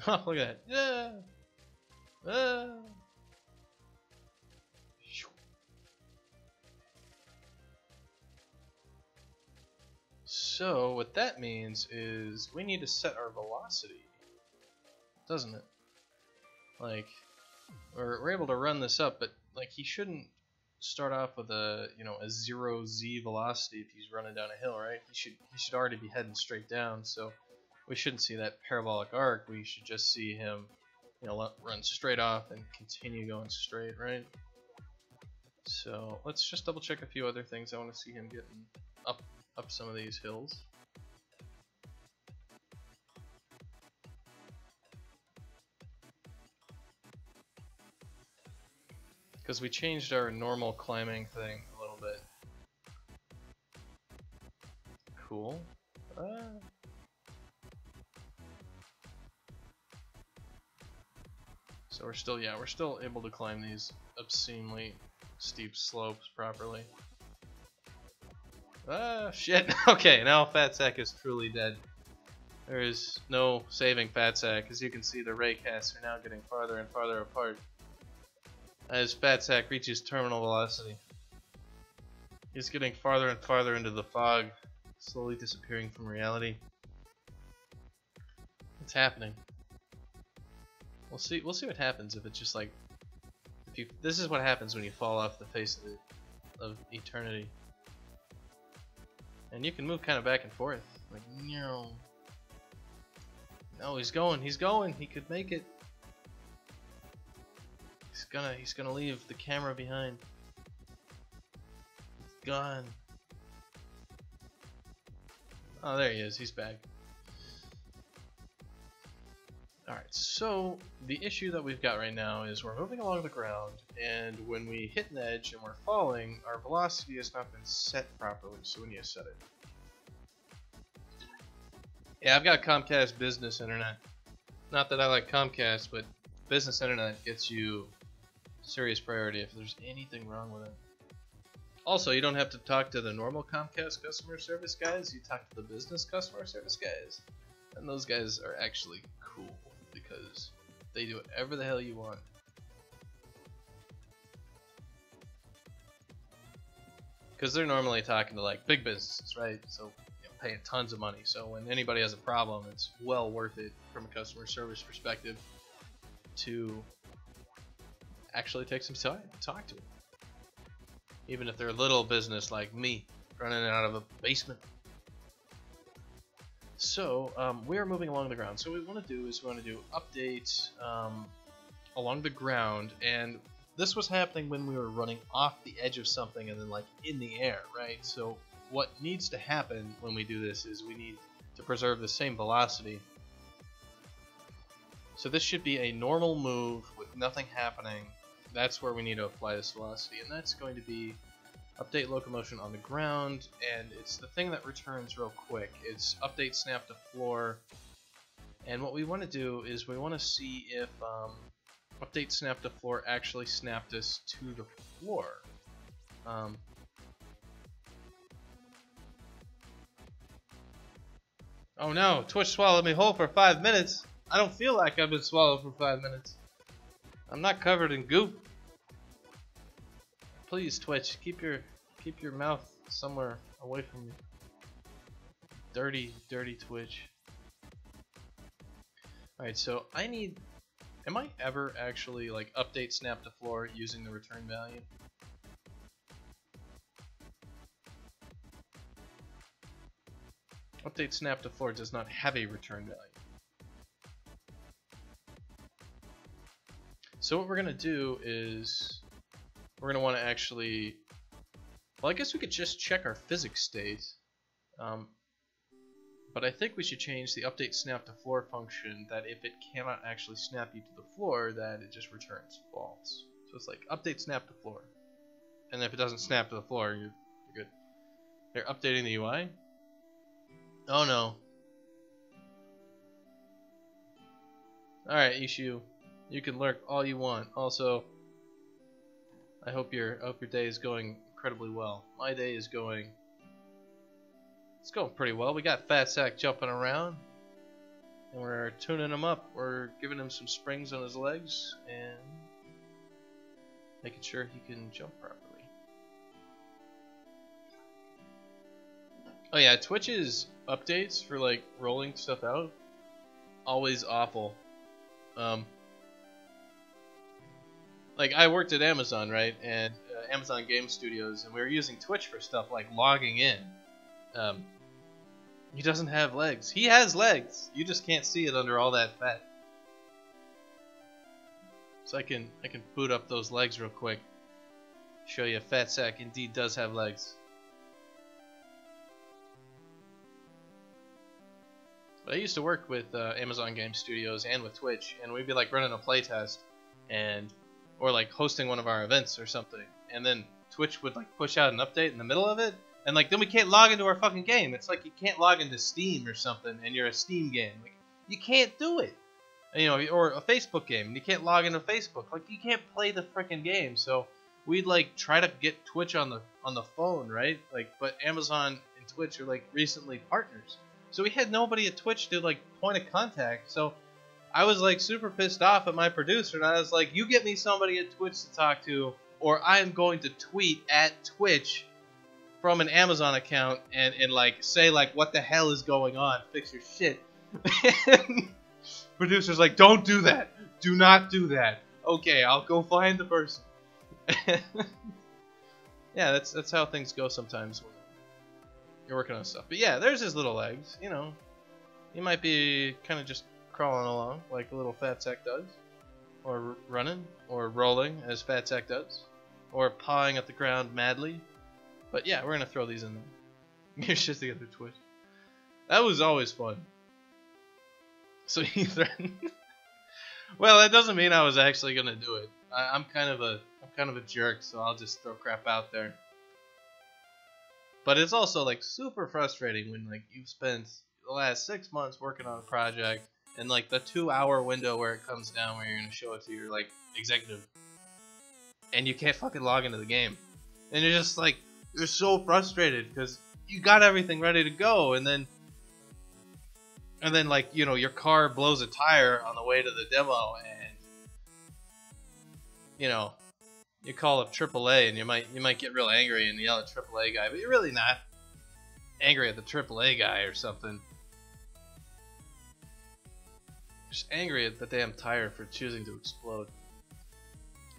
Oh, look at that. Yeah. So what that means is we need to set our velocity, doesn't it? Like we're able to run this up, but like he shouldn't start off with a a 0z velocity if he's running down a hill, right? He should already be heading straight down. So we shouldn't see that parabolic arc. We should just see him run straight off and continue going straight, right? So let's just double check a few other things. I want to see him getting up some of these hills. Because we changed our normal climbing thing a little bit. Cool. So we're still able to climb these obscenely steep slopes properly. Ah, shit. Okay, now Fat Sack is truly dead. There is no saving Fat Sack. As you can see, the ray casts are now getting farther and farther apart as Fat Sack reaches terminal velocity. He's getting farther and farther into the fog, slowly disappearing from reality. It's happening. We'll see what happens if it's just like this is what happens when you fall off the face of eternity. And you can move kind of back and forth. Like, no, he's going, he could make it. He's gonna leave the camera behind. He's gone. Oh, there he is, he's back. Alright, so the issue that we've got right now is we're moving along the ground, and when we hit an edge and we're falling, our velocity has not been set properly, so we need to set it. Yeah, I've got Comcast business internet. Not that I like Comcast, but business internet gets you serious priority if there's anything wrong with it. Also, you don't have to talk to the normal Comcast customer service guys, you talk to the business customer service guys. And those guys are actually cool because they do whatever the hell you want. Because they're normally talking to like big businesses, right? So paying tons of money. So when anybody has a problem, it's well worth it from a customer service perspective to actually take some time to talk to them. Even if they're a little business like me, running out of a basement. So we are moving along the ground. So what we want to do is we want to do updates along the ground, and this was happening when we were running off the edge of something and then like in the air, right? So what needs to happen when we do this is we need to preserve the same velocity. So this should be a normal move with nothing happening. That's where we need to apply this velocity, and that's going to be update locomotion on the ground, and it's the thing that returns real quick. It's update snap to floor, and what we want to do is we want to see if update snap to floor actually snapped us to the floor. Oh no, Twitch swallowed me whole for 5 minutes. I don't feel like I've been swallowed for 5 minutes. I'm not covered in goop. Please, Twitch, keep your mouth somewhere away from me. Dirty, dirty Twitch. Alright, so am I ever actually like update snap to floor using the return value? Update snap to floor does not have a return value. So what we're gonna do is we're gonna want to actually, well, I guess we could just check our physics state, but I think we should change the update snap to floor function that if it cannot actually snap you to the floor, that it just returns false. So it's like update snap to floor, and if it doesn't snap to the floor, you're good. They're updating the UI. Oh no. Alright, Ishu, you can lurk all you want. Also, I hope your day is going incredibly well. My day is going, it's going pretty well. We got Fat Sack jumping around. And we're tuning him up. We're giving him some springs on his legs and making sure he can jump properly. Oh yeah, Twitch's updates for like rolling stuff out, always awful. Like I worked at Amazon, right? And Amazon Game Studios, and we were using Twitch for stuff like logging in. He doesn't have legs. He has legs. You just can't see it under all that fat. So I can boot up those legs real quick. Show you a fat sack indeed does have legs. But I used to work with Amazon Game Studios and with Twitch, and we'd be like running a playtest, or like hosting one of our events or something, and then Twitch would like push out an update in the middle of it, and like then we can't log into our fucking game. It's like you can't log into Steam or something, and you're a Steam game. Like you can't do it, you know, or a Facebook game, and you can't log into Facebook. Like you can't play the freaking game. So we'd like try to get Twitch on the phone, right? Like, but Amazon and Twitch are like recently partners. So we had nobody at Twitch to like point of contact. So I was like super pissed off at my producer, and I was like, "You get me somebody at Twitch to talk to, or I am going to tweet at Twitch from an Amazon account and like say like what the hell is going on? Fix your shit." Producer's like, "Don't do that. Do not do that." Okay, I'll go find the person. Yeah, that's how things go sometimes when you're working on stuff. But yeah, there's his little legs. You know, he might be kind of just crawling along like a little fat sack does, or running, or rolling as fat sack does, or pawing at the ground madly. But yeah, we're gonna throw these in there. Here's just the other Twitch. That was always fun. So he threatened. Well, that doesn't mean I was actually gonna do it. I'm kind of a jerk, so I'll just throw crap out there. But it's also like super frustrating when like you've spent the last 6 months working on a project, and like the 2-hour window where it comes down where you're gonna show it to your like executive, and you can't fucking log into the game, and you're just like you're so frustrated because you got everything ready to go, and then like, you know, your car blows a tire on the way to the demo, and you know, you call up AAA, and you might get real angry and yell at AAA guy, but you're really not angry at the AAA guy or something. Just angry at the damn tire for choosing to explode.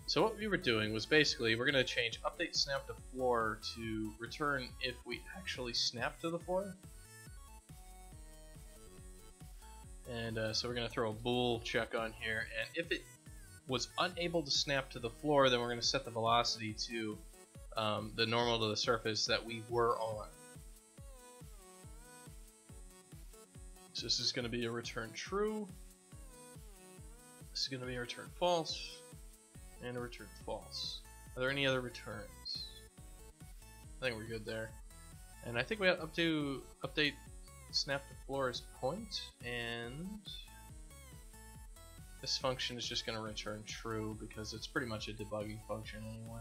So what we were doing was basically we're going to change update snap to floor to return if we actually snap to the floor. And so we're going to throw a bool check on here, and if it was unable to snap to the floor, then we're going to set the velocity to the normal to the surface that we were on. So this is going to be a return true, this is going to be a return false, and a return false. Are there any other returns? I think we're good there. And I think we have up to update snap to floor as point, and this function is just going to return true because it's pretty much a debugging function anyway.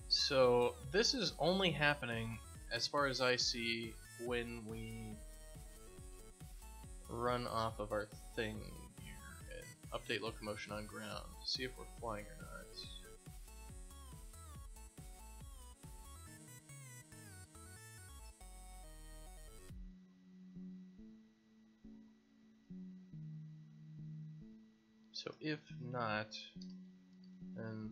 So this is only happening, as far as I see, when we run off of our thing here and update locomotion on ground. See if we're flying or not. So if not, then,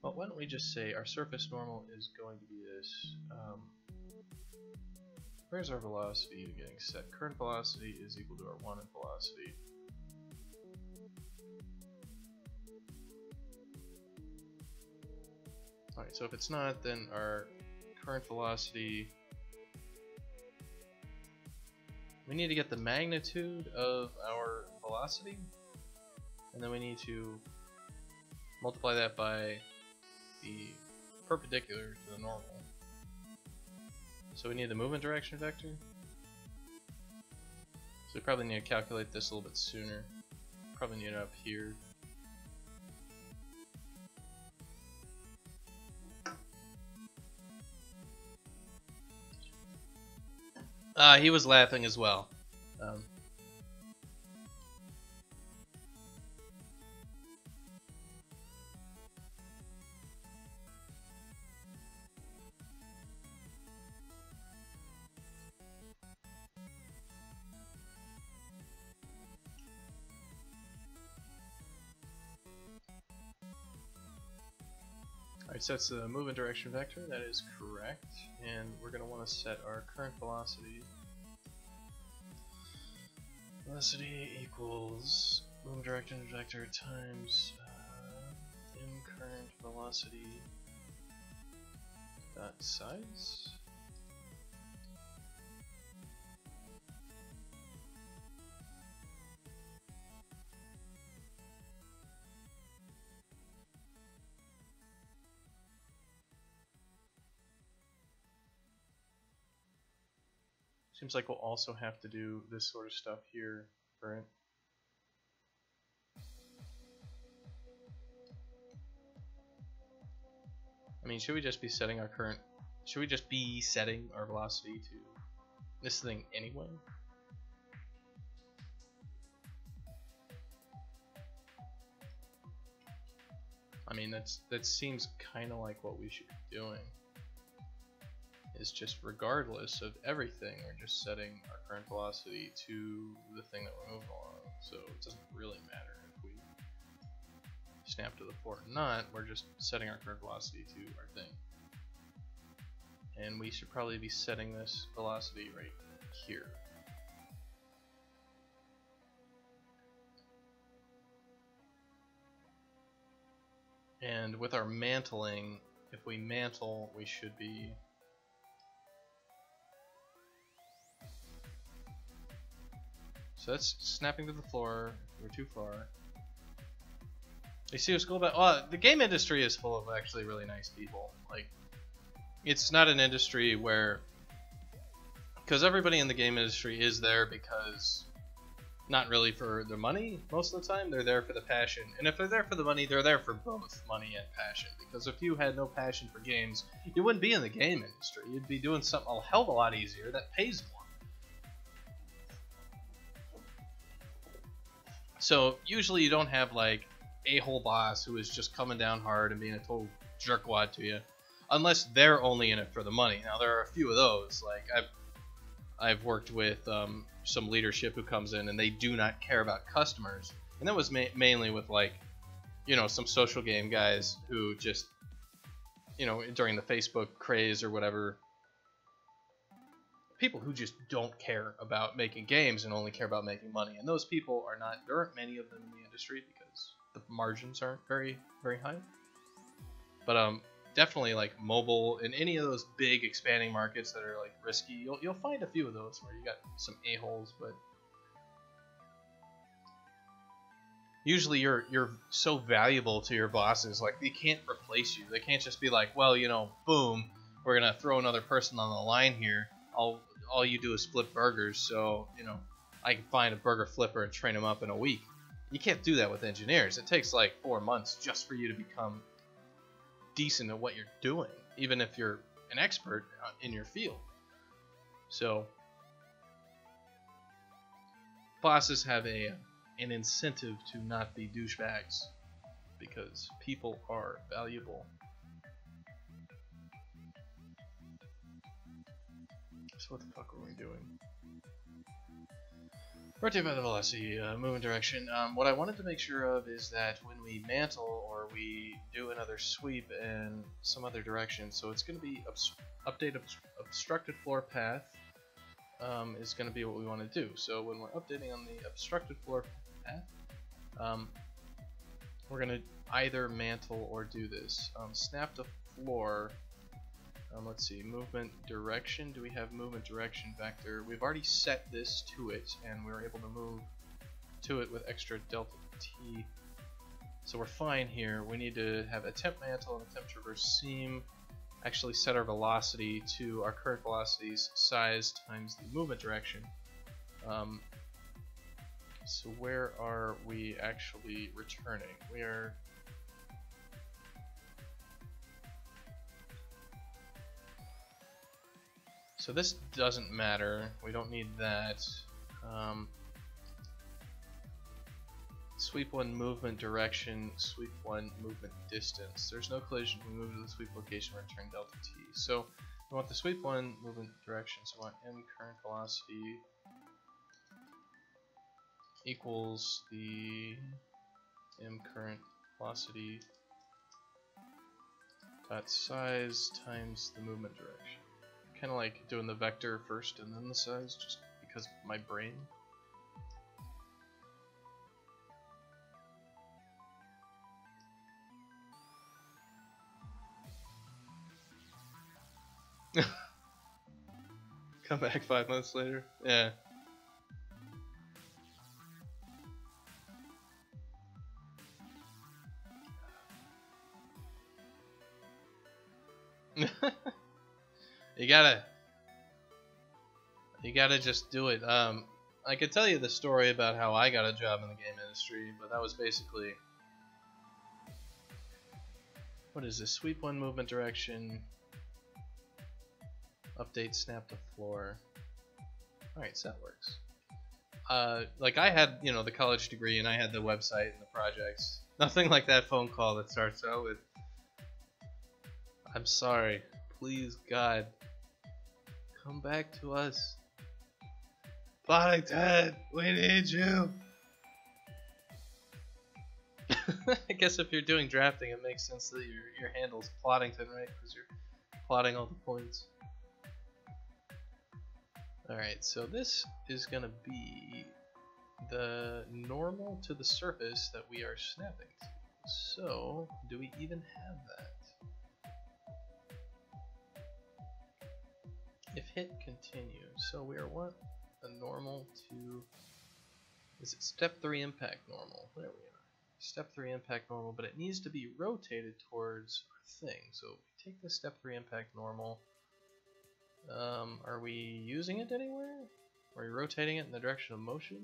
well, why don't we just say our surface normal is going to be this. Where's our velocity getting set? Current velocity is equal to our wanted velocity. Alright, so if it's not, then our current velocity, we need to get the magnitude of our velocity, and then we need to multiply that by the perpendicular to the normal. So we need the movement direction vector. So we probably need to calculate this a little bit sooner. Probably need it up here. He was laughing as well. Alright, so that's the movement direction vector, that is correct. And we're going to want to set our current velocity. Velocity equals movement direction vector times in current velocity dot size. Seems like we'll also have to do this sort of stuff here, right? I mean, should we just be setting our current... Should we just be setting our velocity to this thing anyway? I mean, that seems kind of like what we should be doing. Is just regardless of everything, we're just setting our current velocity to the thing that we're moving along. So it doesn't really matter if we snap to the floor or not, we're just setting our current velocity to our thing. And we should probably be setting this velocity right here. And with our mantling, if we mantle, we should be so that's snapping to the floor. We're too far. You see what's cool about... Well, the game industry is full of actually really nice people. Like, it's not an industry where... Because everybody in the game industry is there because... Not really for the money most of the time. They're there for the passion. And if they're there for the money, they're there for both money and passion. Because if you had no passion for games, you wouldn't be in the game industry. You'd be doing something a hell of a lot easier that pays more. So usually you don't have like a-hole boss who is just coming down hard and being a total jerkwad to you, unless they're only in it for the money. Now there are a few of those. Like I've worked with some leadership who comes in and they do not care about customers, and that was mainly with like, you know, some social game guys who just, you know, during the Facebook craze or whatever. People who just don't care about making games and only care about making money, and those people are not. There aren't many of them in the industry because the margins aren't very high. But definitely like mobile and any of those big expanding markets that are like risky, you'll find a few of those where you got some a-holes, but usually you're so valuable to your bosses, like they can't replace you. They can't just be like, well, you know, boom, we're gonna throw another person on the line here. All you do is flip burgers, so, you know, I can find a burger flipper and train him up in a week. You can't do that with engineers. It takes like 4 months just for you to become decent at what you're doing, even if you're an expert in your field. So bosses have an incentive to not be douchebags because people are valuable. So what the fuck were we doing? Rotate by the velocity, movement direction. What I wanted to make sure of is that when we mantle or we do another sweep in some other direction, so it's going to be update obstructed floor path is going to be what we want to do. So when we're updating on the obstructed floor path, we're going to either mantle or do this. Snap to floor. Let's see, movement direction. Do we have movement direction vector? We've already set this to it, and we were able to move to it with extra delta t. So we're fine here. We need to have a temp mantle and a temp traverse seam. Actually set our velocity to our current velocity's size times the movement direction. So where are we actually returning? We are... So this doesn't matter. We don't need that. Sweep 1 movement direction, sweep 1 movement distance. There's no collision. We move to the sweep location, return delta t. So we want the sweep 1 movement direction. So we want m current velocity equals the m current velocity dot size times the movement direction. Kind of like doing the vector first and then the size, just because of my brain. Come back 5 months later. Yeah. You gotta just do it. I could tell you the story about how I got a job in the game industry, but that was basically, what is this? Sweep 1 movement direction. Update snap to floor. Alright, so that works. Like I had, you know, the college degree and I had the website and the projects. Nothing like that phone call that starts out with, I'm sorry, please God, come back to us. Boddington, we need you. I guess if you're doing drafting, it makes sense that your handle's Ploddington, right? Because you're plotting all the points. Alright, so this is going to be the normal to the surface that we are snapping to. So, do we even have that? If hit continues, so we are what? A normal to, is it step 3 impact normal? There we are. Step 3 impact normal, but it needs to be rotated towards our thing. So if we take the step 3 impact normal, are we using it anywhere? Are we rotating it in the direction of motion?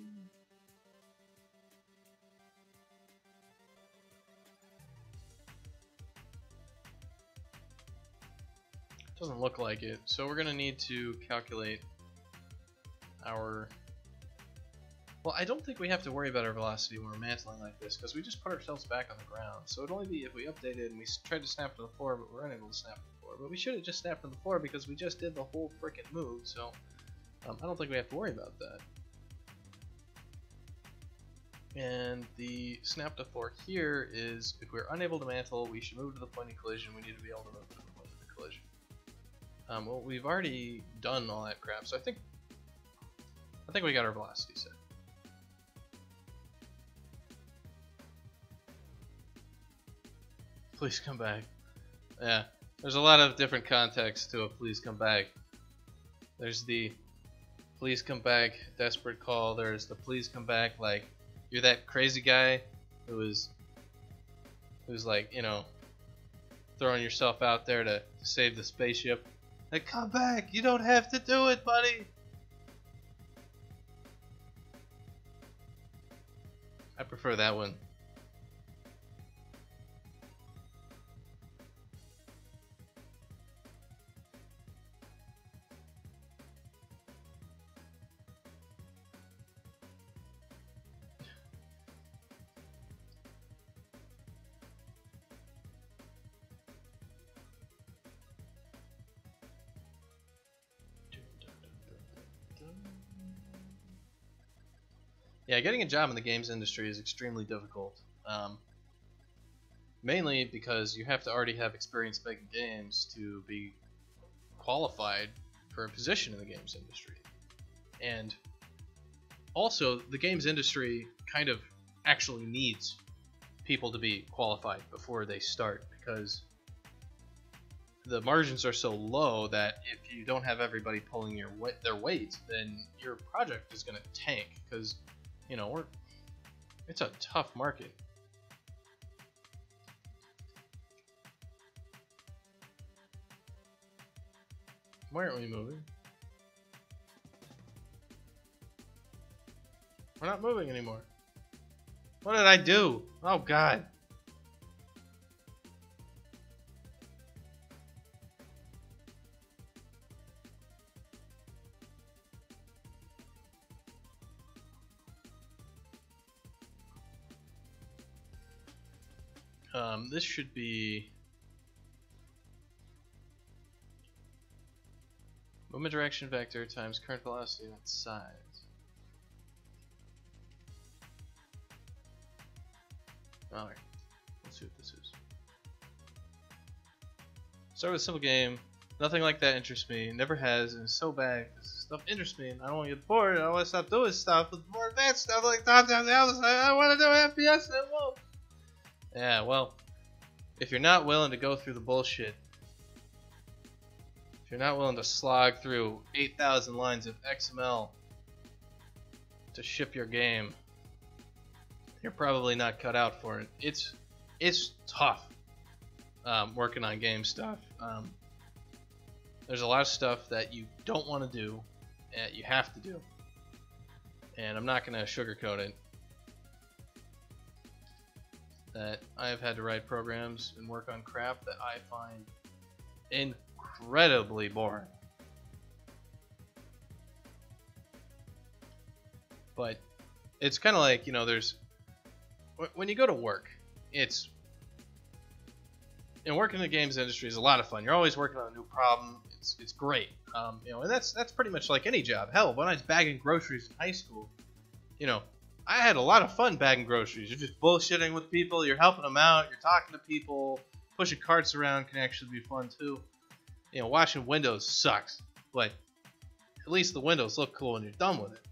Doesn't look like it. So we're going to need to calculate our... Well, I don't think we have to worry about our velocity when we're mantling like this, because we just put ourselves back on the ground. So it'd only be if we updated and we tried to snap to the floor, but we're unable to snap to the floor. But we should have just snapped to the floor because we just did the whole frickin' move, so I don't think we have to worry about that. And the snap to floor here is, if we're unable to mantle, we should move to the point of collision. We need to be able to move to the point of the collision. Well, we've already done all that crap, so I think we got our velocity set. Please come back. Yeah, there's a lot of different contexts to a please come back. There's the please come back desperate call. There's the please come back like you're that crazy guy who's like, you know, throwing yourself out there to save the spaceship. Like, come back, you don't have to do it, buddy. I prefer that one. Yeah, getting a job in the games industry is extremely difficult. Mainly because you have to already have experience making games to be qualified for a position in the games industry. And also, the games industry kind of actually needs people to be qualified before they start, because the margins are so low that if you don't have everybody pulling their weight, then your project is going to tank, because you know, it's a tough market. Why aren't we moving? We're not moving anymore. What did I do? Oh God. This should be movement direction vector times current velocity at size. Alright, let's see what this is. Start with a simple game. Nothing like that interests me. It never has, and it's so bad because stuff interests me, and I don't want to get bored. I want to stop doing stuff with more advanced stuff like top-down analysis. I want to do FPS and it won't. Yeah, well, if you're not willing to go through the bullshit, if you're not willing to slog through 8,000 lines of XML to ship your game, you're probably not cut out for it. It's tough working on game stuff. There's a lot of stuff that you don't want to do, and you have to do. And I'm not going to sugarcoat it. That I have had to write programs and work on crap that I find incredibly boring. But it's kind of like, you know, there's when you go to work, it's working in the games industry is a lot of fun. You're always working on a new problem. It's great. You know, and that's pretty much like any job. Hell, when I was bagging groceries in high school, you know, I had a lot of fun bagging groceries. You're just bullshitting with people. You're helping them out. You're talking to people. Pushing carts around can actually be fun too. You know, washing windows sucks, but at least the windows look cool when you're done with it.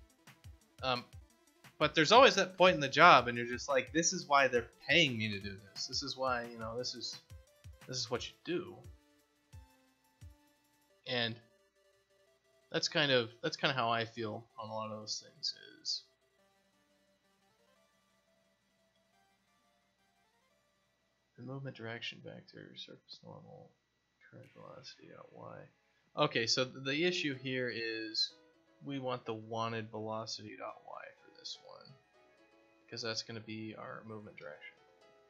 But there's always that point in the job, and you're just like, this is why they're paying me to do this. This is why, you know, this is what you do. And that's kind of how I feel on a lot of those things. Is the movement direction vector, surface normal, current velocity at y. Okay, so the issue here is we want the wanted velocity dot y for this one, because that's going to be our movement direction.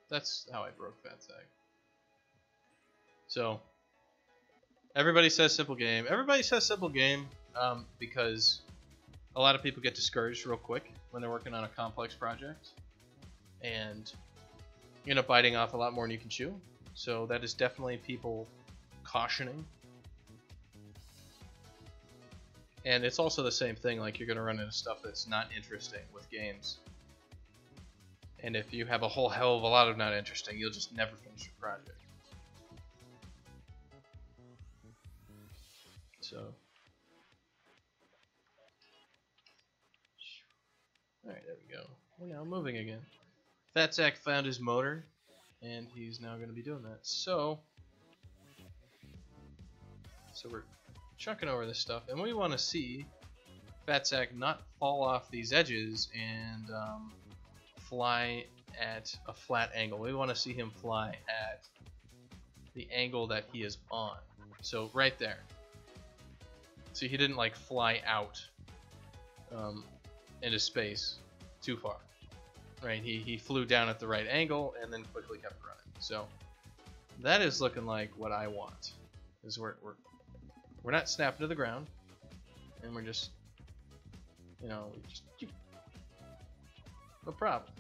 That's how I broke FatSag. So everybody says simple game. Everybody says simple game because a lot of people get discouraged real quick when they're working on a complex project, and you end up biting off a lot more than you can chew. So that is definitely people cautioning. And it's also the same thing, like you're going to run into stuff that's not interesting with games. And if you have a whole hell of a lot of not interesting, you'll just never finish your project. So, alright, there we go. We're now moving again. FatSack found his motor, and he's now going to be doing that. So we're chunking over this stuff, and we want to see FatSack not fall off these edges and fly at a flat angle. We want to see him fly at the angle that he is on. So right there. See, he didn't like fly out into space too far. Right? He flew down at the right angle and then quickly kept running. So that is looking like what I want. Is we're not snapping to the ground, and we're just, you know, no problem.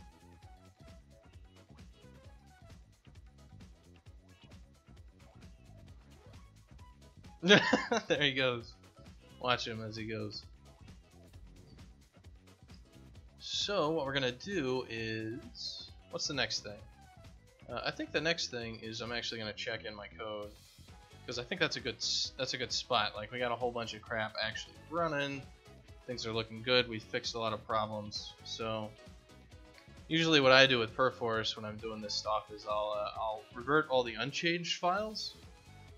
There he goes. Watch him as he goes. So what we're gonna do is, what's the next thing? I think the next thing is I'm actually gonna check in my code, because I think that's a good spot. Like, we got a whole bunch of crap actually running. Things are looking good. We fixed a lot of problems. So usually what I do with Perforce when I'm doing this stuff is I'll revert all the unchanged files,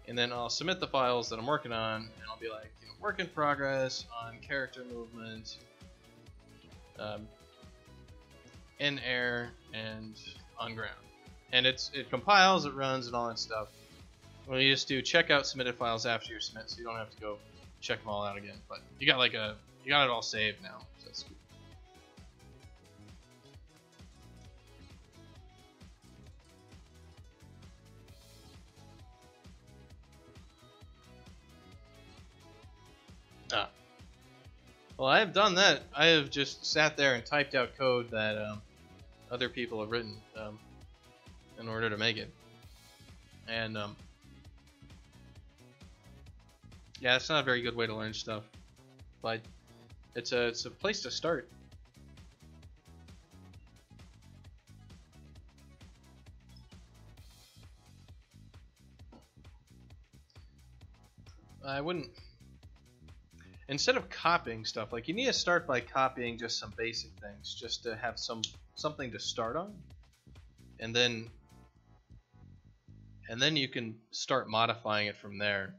and then I'll submit the files that I'm working on, and I'll be like, you know, work in progress on character movement, in air, and on ground. And it compiles, it runs, and all that stuff. Well, you just do check out submitted files after your submit, so you don't have to go check them all out again. But you got it all saved now, so that's good. Well, I have done that. I have just sat there and typed out code that other people have written. in order to make it. And yeah, it's not a very good way to learn stuff, but it's a place to start. I wouldn't. Instead of copying stuff, like you need to start by copying just some basic things, just to have something to start on, and then you can start modifying it from there.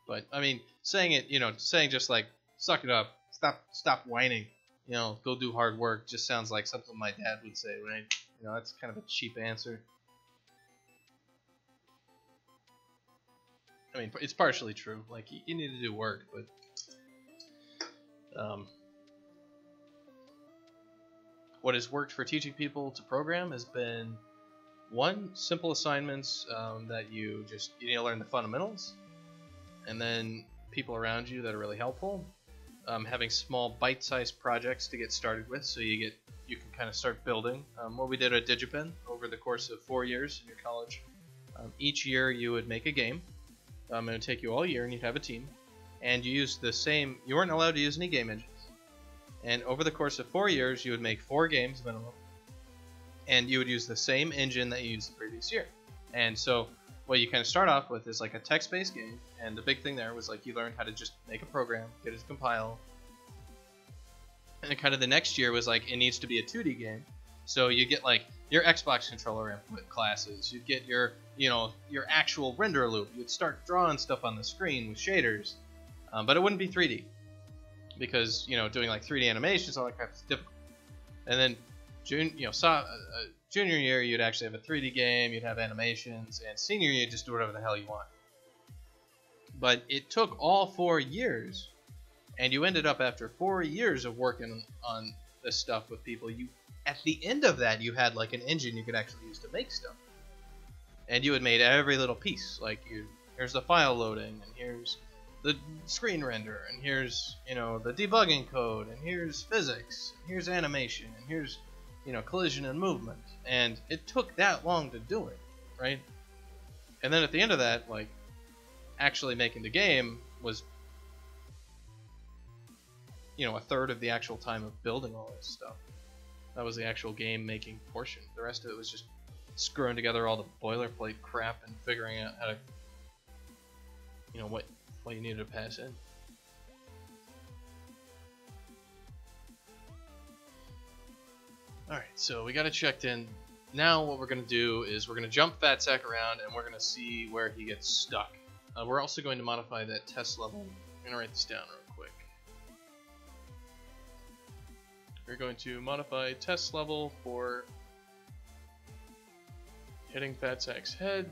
But I mean, saying it, saying just like suck it up, stop whining, go do hard work, just sounds like something my dad would say, right? That's kind of a cheap answer. I mean, it's partially true. Like, you need to do work, but what has worked for teaching people to program has been, one, simple assignments that you need to learn the fundamentals, and then people around you that are really helpful. Having small bite-sized projects to get started with, so you can kind of start building. What we did at DigiPen over the course of 4 years in your college, each year you would make a game. It would take you all year, and you'd have a team, and you weren't allowed to use any game engines. And over the course of 4 years, you would make 4 games minimum, and you would use the same engine that you used the previous year. And so what you kind of start off with is like a text-based game, and the big thing there was like you learned how to just make a program, get it to compile, and then kind of the next year was like it needs to be a 2D game. So you get like your Xbox controller input classes, you'd get your actual render loop, you'd start drawing stuff on the screen with shaders, but it wouldn't be 3D because doing like 3D animations, all that crap is difficult. And then junior year you'd actually have a 3D game, you'd have animations, and senior year you'd just do whatever the hell you want. But it took all 4 years, and you ended up after 4 years of working on this stuff with people, at the end of that you had like an engine you could actually use to make stuff. And you had made every little piece, like here's the file loading, and here's the screen render, and here's the debugging code, and here's physics, and here's animation, and here's collision and movement. And it took that long to do it, right? And then at the end of that, like actually making the game was a third of the actual time of building all this stuff. That was the actual game making portion. The rest of it was just screwing together all the boilerplate crap and figuring out how to, what you needed to pass in. Alright, so we got it checked in. Now what we're going to do is we're going to jump Fatsack around, and we're going to see where he gets stuck. We're also going to modify that test level. I'm going to write this down real quick. We're going to modify test level for hitting Fatsack's head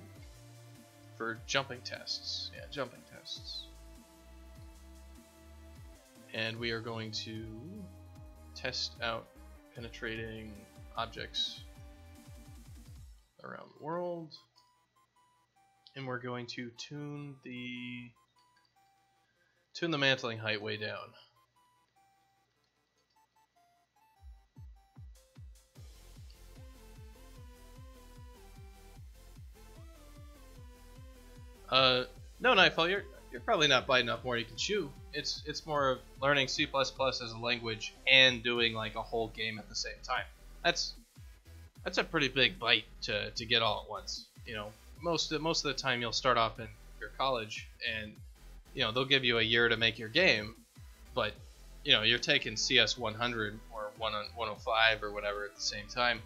for jumping tests. Yeah, jumping tests. And we are going to test out penetrating objects around the world. And we're going to tune the mantling height way down. No, Nightfall, you're probably not biting off more than you can chew. It's more of learning C++ as a language and doing like a whole game at the same time. That's a pretty big bite to get all at once. Most of the time you'll start off in your college, and they'll give you a year to make your game, but you're taking CS 100 or 105 or whatever at the same time,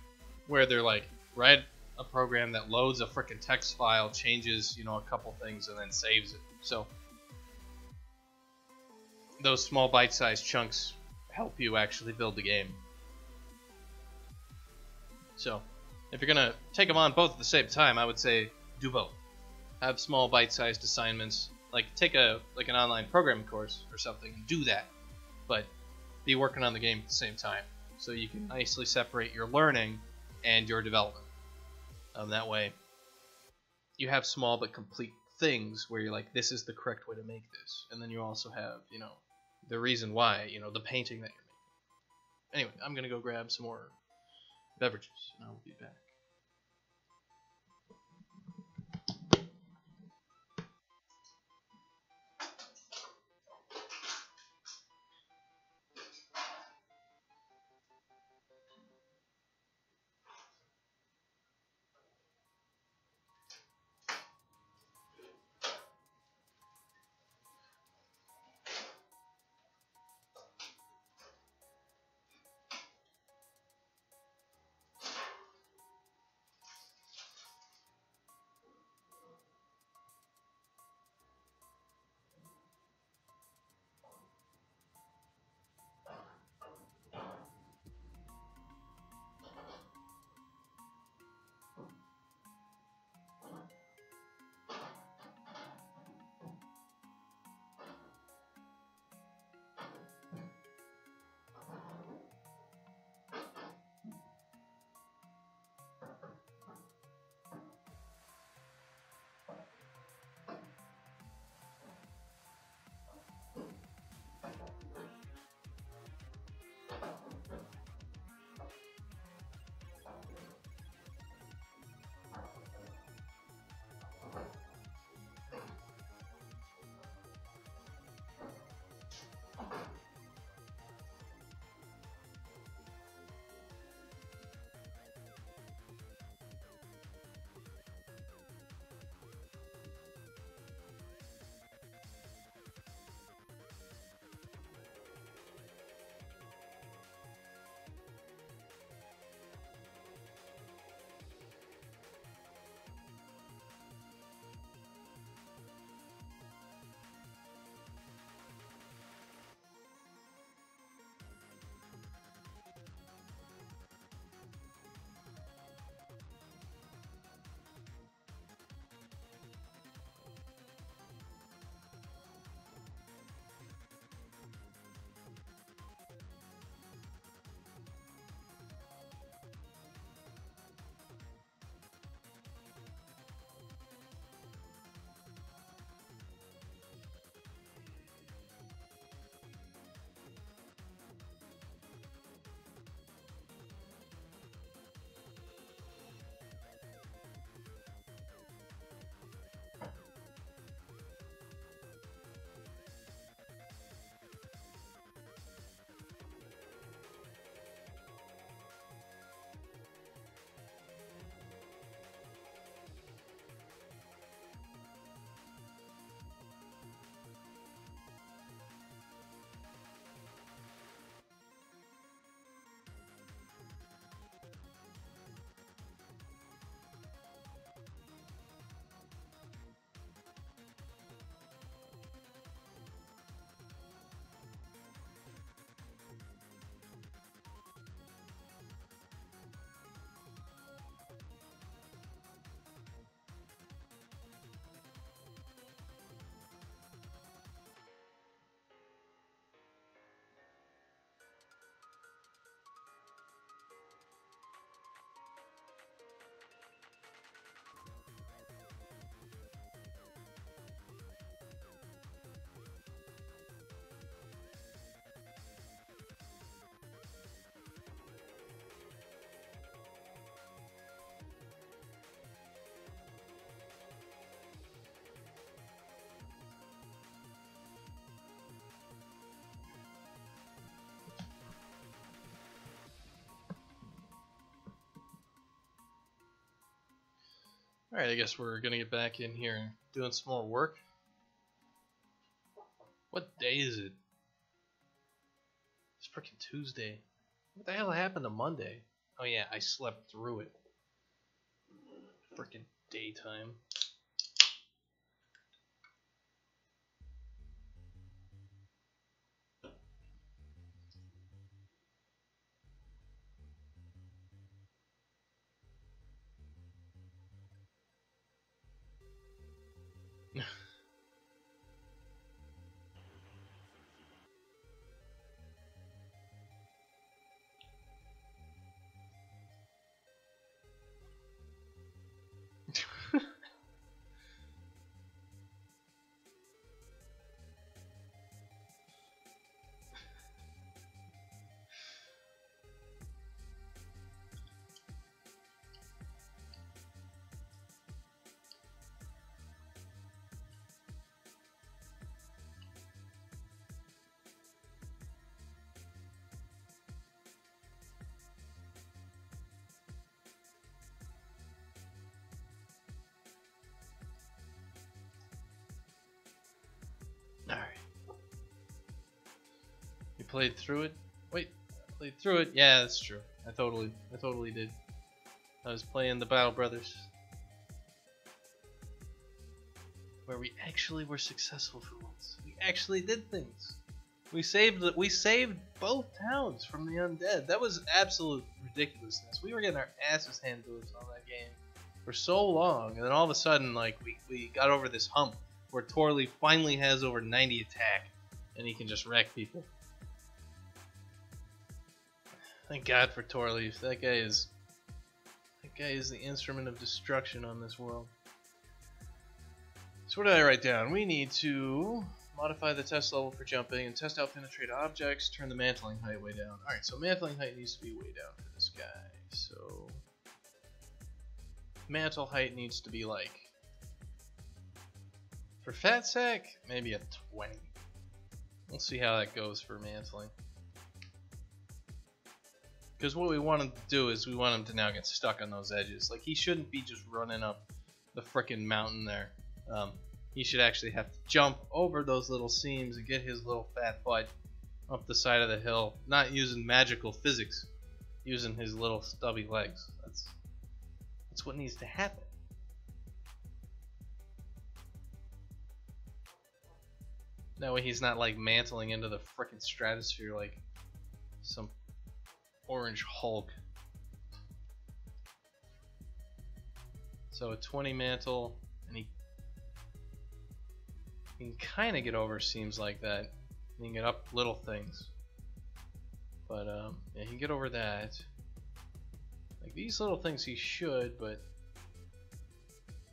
where they're like, write a program that loads a frickin' text file, changes a couple things, and then saves it. So those small bite-sized chunks help you actually build the game. So if you're gonna take them on both at the same time, I would say do both. Have small bite-sized assignments, like take an online programming course or something and do that, but be working on the game at the same time, so you can nicely separate your learning and your development. That way you have small but complete things where you're like, this is the correct way to make this. And then you also have, the reason why, you know, the painting that you're making. Anyway, I'm gonna go grab some more beverages, and I'll be back. Alright, I guess we're gonna get back in here and doing some more work. What day is it? It's freaking Tuesday. What the hell happened to Monday? Oh yeah, I slept through it. Freaking daytime. played through it. Wait, I played through it. Yeah, that's true. I totally did. I was playing the Battle Brothers, where we actually were successful for once. We actually did things. We saved both towns from the undead. That was absolute ridiculousness. We were getting our asses handed to us on that game for so long, and then all of a sudden, like, we got over this hump where Torley finally has over 90 attack, and he can just wreck people. Thank God for Torley. That guy is the instrument of destruction on this world. So what did I write down? We need to modify the test level for jumping and test out penetrate objects, turn the mantling height way down. Alright, so mantling height needs to be way down for this guy. So mantle height needs to be like, for Fat Sack, maybe a 20. We'll see how that goes for mantling. Because what we want him to do is we want him to now get stuck on those edges. Like, he shouldn't be just running up the frickin' mountain there. He should actually have to jump over those little seams and get his little fat butt up the side of the hill, not using magical physics, using his little stubby legs. That's what needs to happen. That way he's not like mantling into the frickin' stratosphere like some orange Hulk. So a 20 mantle, and he can kind of get over seams like that. He can get up little things, but yeah, he can get over that. Like these little things he should, but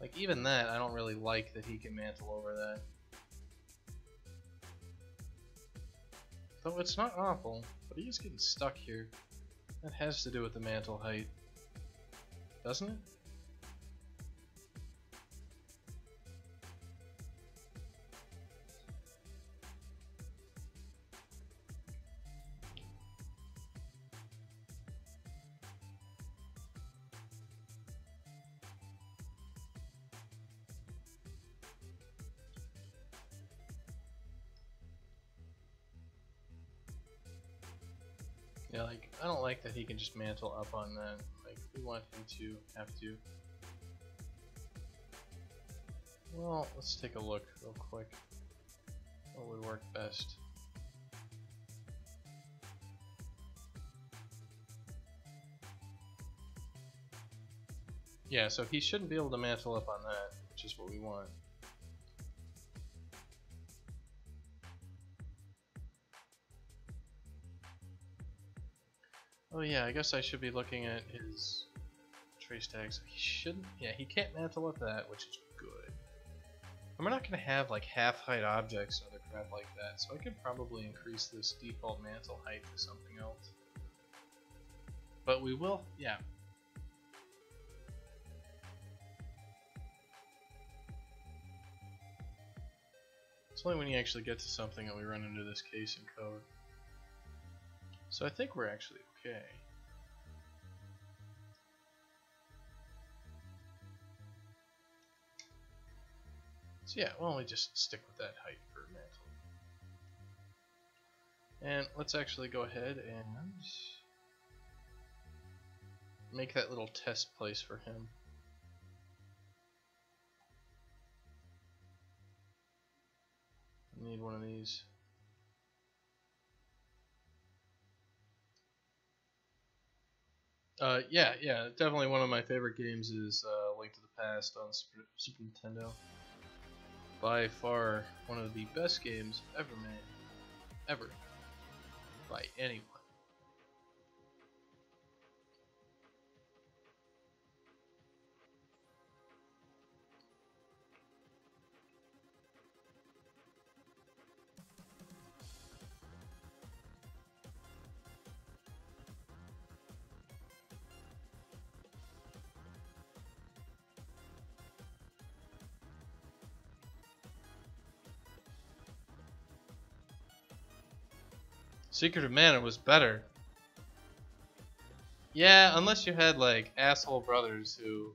like even that, I don't really like that he can mantle over that. Though it's not awful, but he is getting stuck here. That has to do with the mantle height, doesn't it? Yeah, like, I don't like that he can just mantle up on that. Like, we want him to have to. Well, let's take a look real quick. What would work best? Yeah, so he shouldn't be able to mantle up on that, which is what we want. Oh yeah, I guess I should be looking at his trace tags. He shouldn't, yeah, he can't mantle up that, which is good. And we're not going to have like half height objects and other crap like that, so I could probably increase this default mantle height to something else. But we will, yeah. It's only when you actually get to something that we run into this case in code. So I think we're actually okay. So yeah, why don't we just stick with that height for mantle. And let's actually go ahead and make that little test place for him. I need one of these. Yeah, definitely one of my favorite games is Link to the Past on Super Nintendo. By far one of the best games ever made. Ever. By anyone. Secret of Mana was better. Yeah, unless you had like asshole brothers who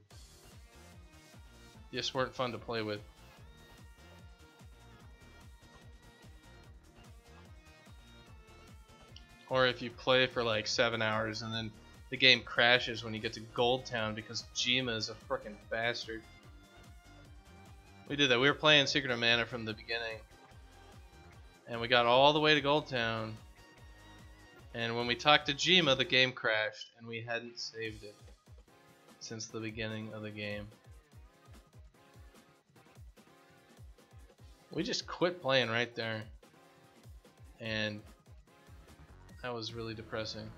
just weren't fun to play with. Or if you play for like 7 hours and then the game crashes when you get to Gold Town because Jima is a frickin' bastard. We did that. We were playing Secret of Mana from the beginning. And we got all the way to Gold Town. And when we talked to Jima, the game crashed. And we hadn't saved it since the beginning of the game. We just quit playing right there. And that was really depressing.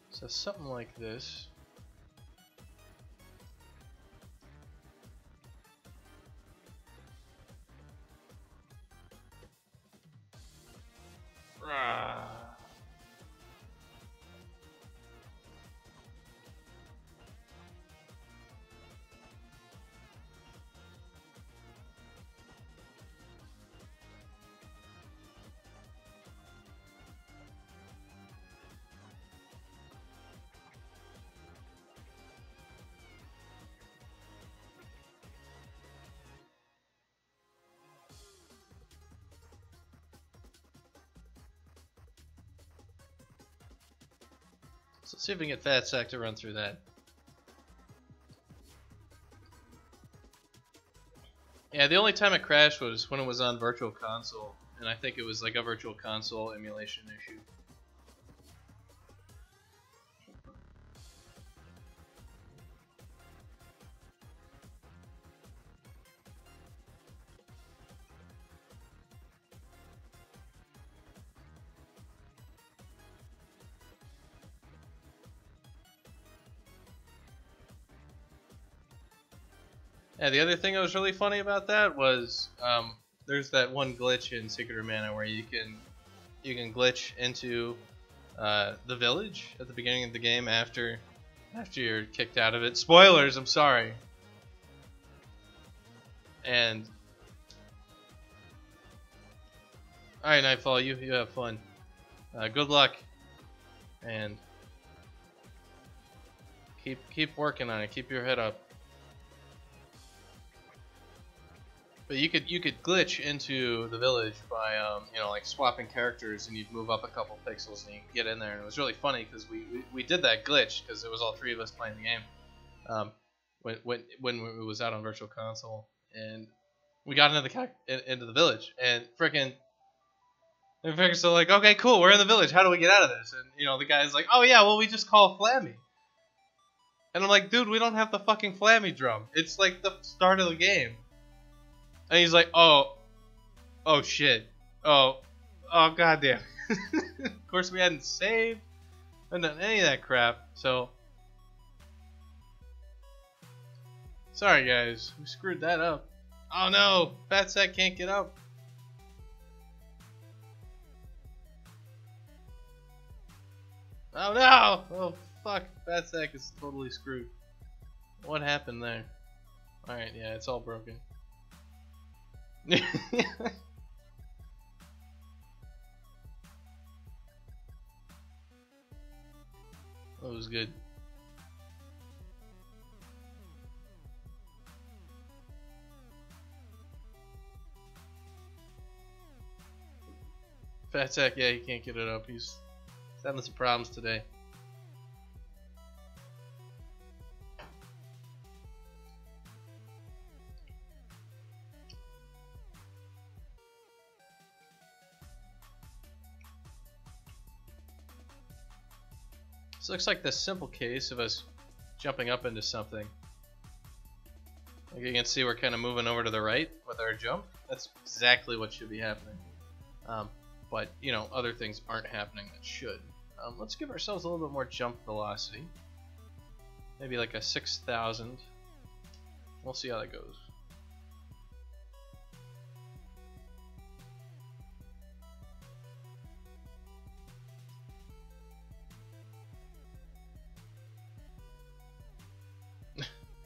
So something like this. So let's see if we can get Fat Sack to run through that. Yeah, the only time it crashed was when it was on Virtual Console, and I think it was like a Virtual Console emulation issue. Yeah, the other thing that was really funny about that was there's that one glitch in Secret of Mana where you can glitch into the village at the beginning of the game after you're kicked out of it. Spoilers, I'm sorry. And alright, Nightfall, you have fun. Good luck, and keep working on it. Keep your head up. But you could glitch into the village by you know, like swapping characters, and you'd move up a couple pixels and you get in there, and it was really funny because we did that glitch because it was all three of us playing the game when it was out on Virtual Console, and we got into the village, and freaking so like, okay, cool, we're in the village, how do we get out of this? And you know, the guy's like, oh yeah, well, we just call Flammy. And I'm like, dude, we don't have the fucking Flammy drum. It's like the start of the game. And he's like, oh shit, oh goddamn. Of course, we hadn't saved and done any of that crap, so sorry guys, we screwed that up. Oh no, Fat Sack can't get up. Oh no! Oh fuck, Fat Sack is totally screwed. What happened there? Alright, yeah, it's all broken. That was good. Fat Sack, yeah, he can't get it up. He's having some problems today. This looks like the simple case of us jumping up into something. Like you can see, we're kind of moving over to the right with our jump. That's exactly what should be happening. But, you know, other things aren't happening that should. Let's give ourselves a little bit more jump velocity. Maybe like a 6,000. We'll see how that goes.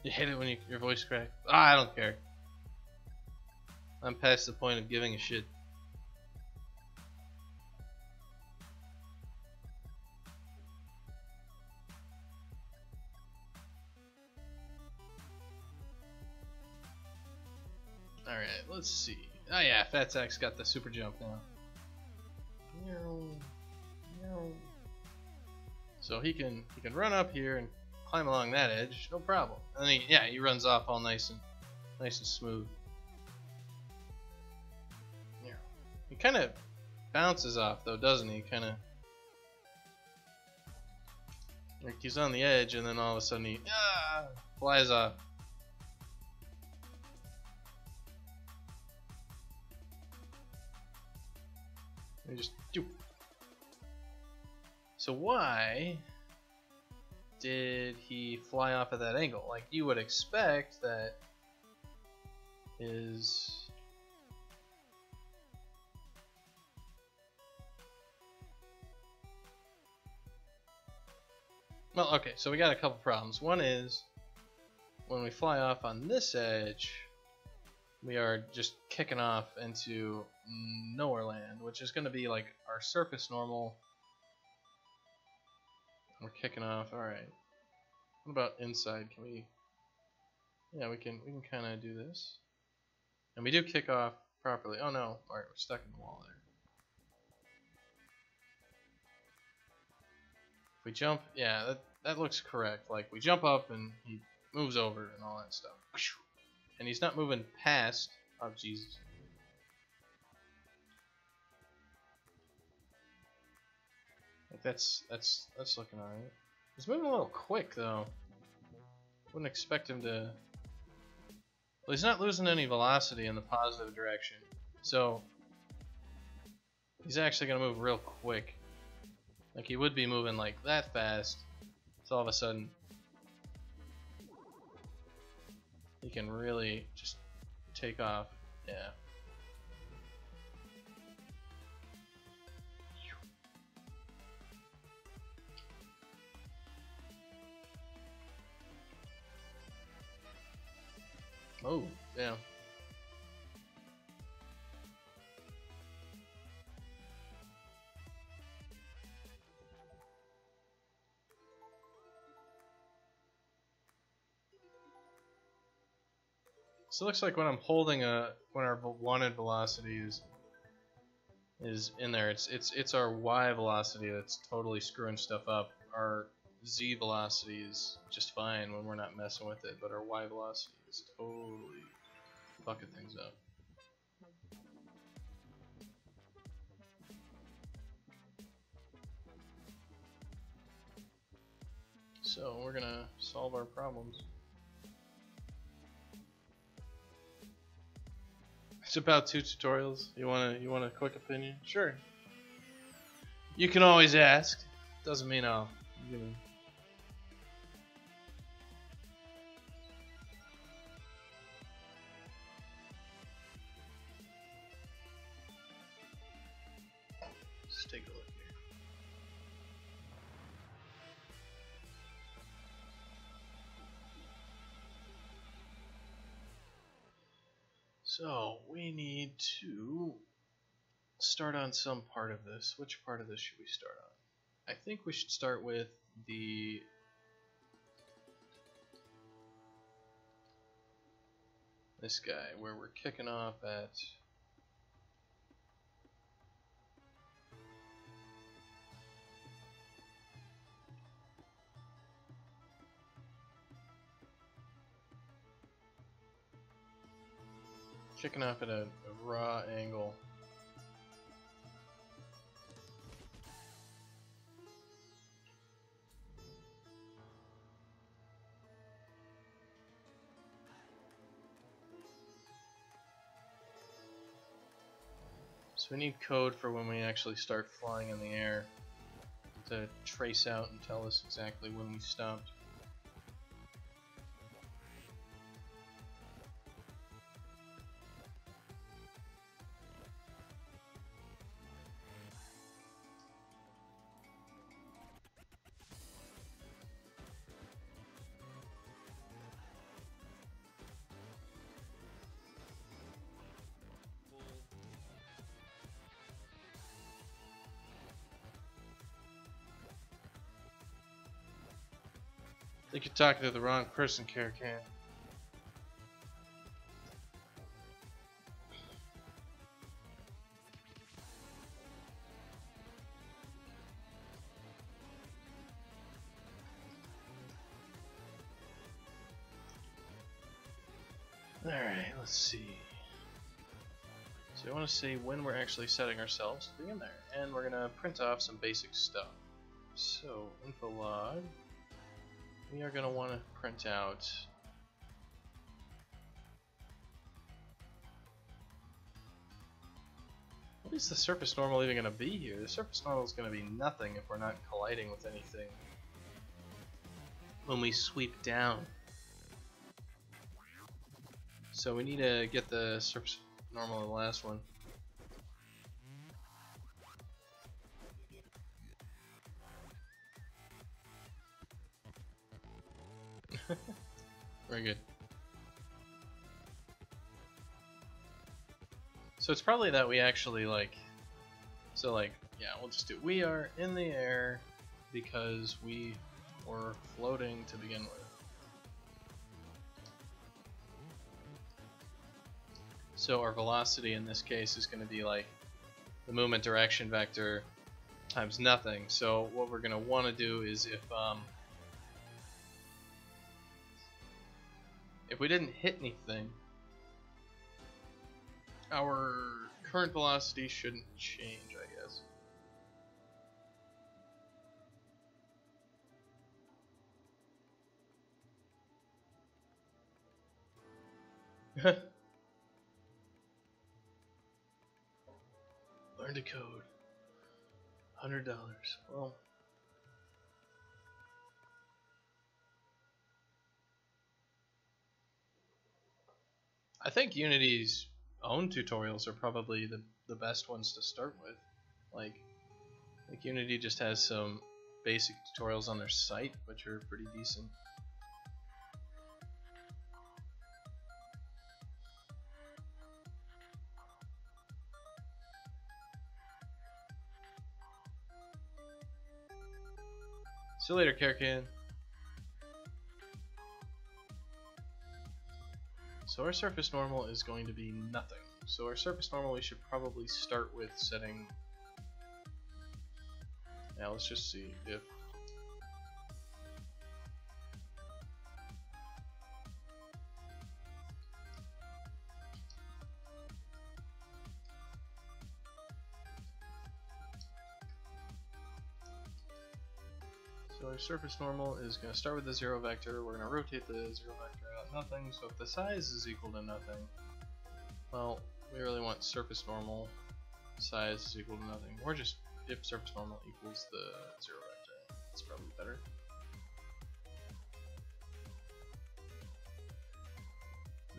You hate it when your voice cracks? I don't care. I'm past the point of giving a shit. Alright, let's see. Oh yeah, Fat Sack's got the super jump now. So he can run up here and climb along that edge, no problem. And then he runs off all nice and smooth. Yeah. He kind of bounces off though, doesn't he? Kind of like he's on the edge, and then all of a sudden he flies off. And just do. So why did he fly off at that angle? Like you would expect that his well, okay, so we got a couple problems. One is when we fly off on this edge, we are just kicking off into nowhere land, which is going to be like our surface normal. We're kicking off. All right. What about inside? Can we? Yeah, we can kind of do this, and we do kick off properly. Oh no! All right, we're stuck in the wall there. If we jump, yeah, that looks correct. Like we jump up and he moves over and all that stuff, and he's not moving past. Oh Jesus! Like that's looking alright. He's moving a little quick though. Wouldn't expect him to. Well, he's not losing any velocity in the positive direction, so he's actually gonna move real quick. Like he would be moving like that fast, so all of a sudden he can really just take off. Yeah. Oh, yeah. So it looks like when I'm holding when our wanted velocity is in there, it's our Y velocity that's totally screwing stuff up. Our Z velocity is just fine when we're not messing with it, but our Y velocity is totally fucking things up. So we're gonna solve our problems. It's about 2 tutorials. You want a quick opinion? Sure. You can always ask. Doesn't mean I'll give it. Let's take a look here. So we need to start on some part of this. Which part of this should we start on? I think we should start with this guy, where we're kicking off at a raw angle. So we need code for when we actually start flying in the air to trace out and tell us exactly when we stopped. I think you're talking to the wrong person, Karakan. Alright, let's see. So we want to see when we're actually setting ourselves to be in there. And we're going to print off some basic stuff. So, info log. We are going to want to print out what is the surface normal even going to be here? The surface normal is going to be nothing if we're not colliding with anything when we sweep down. So we need to get the surface normal in the last one. Very good. So it's probably that we actually yeah, we'll just do, we are in the air because we were floating to begin with. So our velocity in this case is going to be like the movement direction vector times nothing. So what we're going to want to do is if we didn't hit anything, our current velocity shouldn't change, I guess. Learn to code. $100. Well, I think Unity's own tutorials are probably the best ones to start with. Like Unity just has some basic tutorials on their site, which are pretty decent. See you later, Kerkin. So our surface normal is going to be nothing. So our surface normal we should probably start with setting. Now let's just see if so our surface normal is going to start with the 0 vector. We're going to rotate the 0 vector out nothing. So if the size is equal to nothing, well, we really want surface normal size is equal to nothing. Or just if surface normal equals the 0 vector. That's probably better.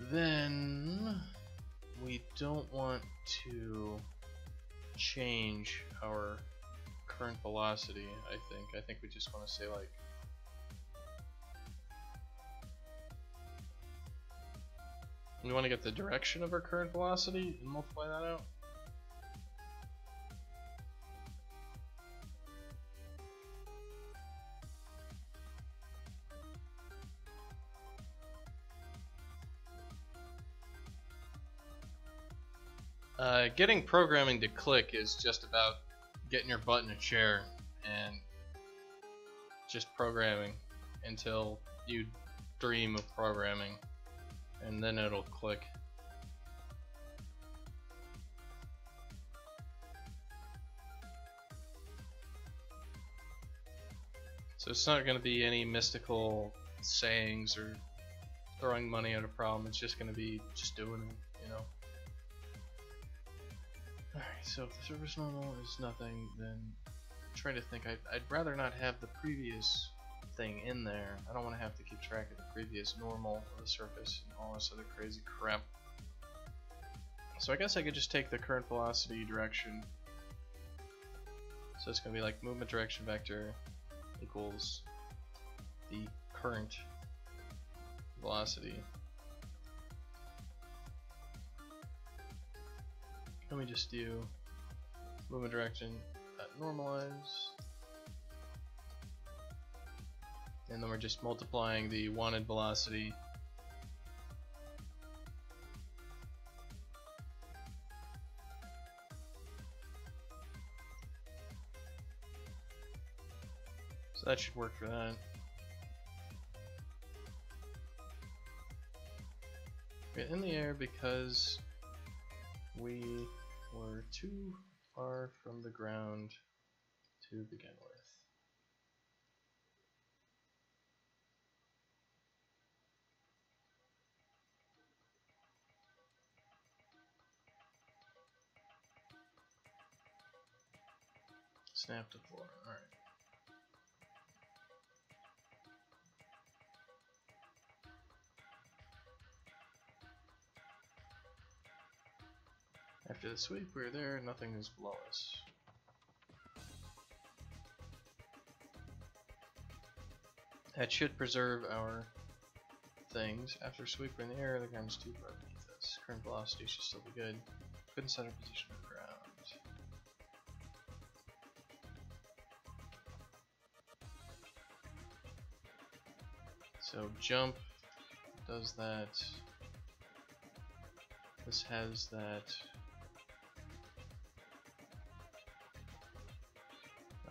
Then we don't want to change our current velocity, I think. I think we just want to say like we want to get the direction of our current velocity and multiply that out. Getting programming to click is just about getting your butt in a chair and just programming until you dream of programming, and then it'll click. So it's not going to be any mystical sayings or throwing money at a problem. It's just going to be just doing it, you know. Alright, so if the surface normal is nothing, then I'm trying to think. I'd rather not have the previous thing in there. I don't want to have to keep track of the previous normal of the surface and all this other crazy crap. So I guess I could just take the current velocity direction. So it's going to be like movement direction vector equals the current velocity. Let me just do movement direction normalize, and then we're just multiplying the wanted velocity so that should work for that. Get in the air because we were too far from the ground to begin with. Snap to floor. Alright. After the sweep, we're there, nothing is below us. That should preserve our things. After sweep, we're in the air, the ground is too far beneath us. Current velocity should still be good. Couldn't set our position on the ground. So jump does that. This has that.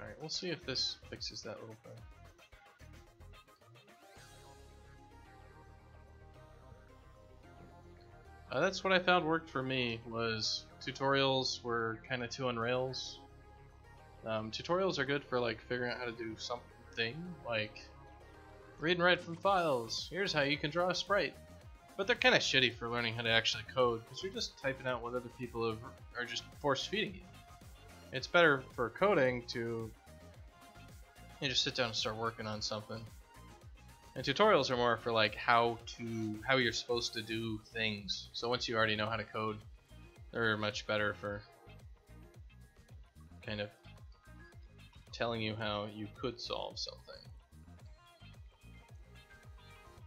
Alright, we'll see if this fixes that little thing. That's what I found worked for me, was tutorials were kind of too on rails. Tutorials are good for like figuring out how to do something, like read and write from files. Here's how you can draw a sprite. But they're kind of shitty for learning how to actually code, because you're just typing out what other people are just force feeding you. It's better for coding to just sit down and start working on something. And tutorials are more for like how you're supposed to do things. So once you already know how to code, they're much better for kind of telling you how you could solve something.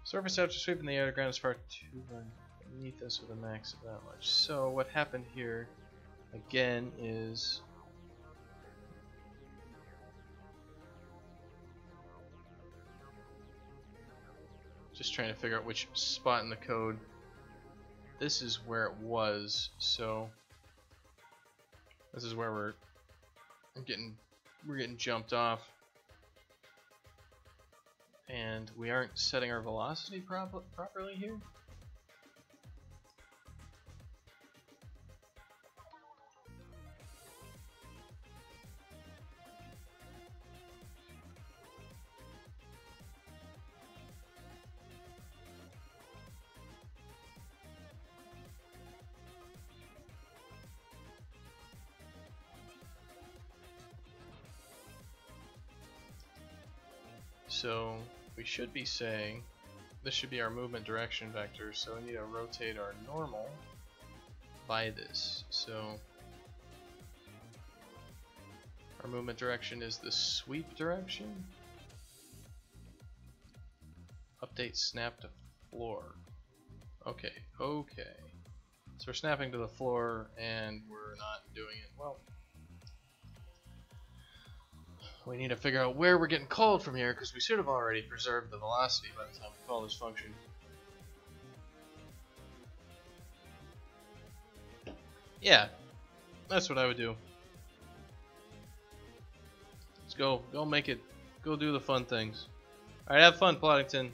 Surface after sweeping the air, the ground is far too beneath us with a max of that much. So what happened here again is just trying to figure out which spot in the code. This is where it was, so this is where we're getting jumped off. And we aren't setting our velocity properly here. So we should be saying this should be our movement direction vector, so we need to rotate our normal by this. So our movement direction is the sweep direction. Update snap to floor. Okay. So we're snapping to the floor and we're not doing it well. We need to figure out where we're getting called from here, because we should have already preserved the velocity by the time we call this function. Yeah, that's what I would do. Let's go make it, go do the fun things. Alright, have fun, Ploddington.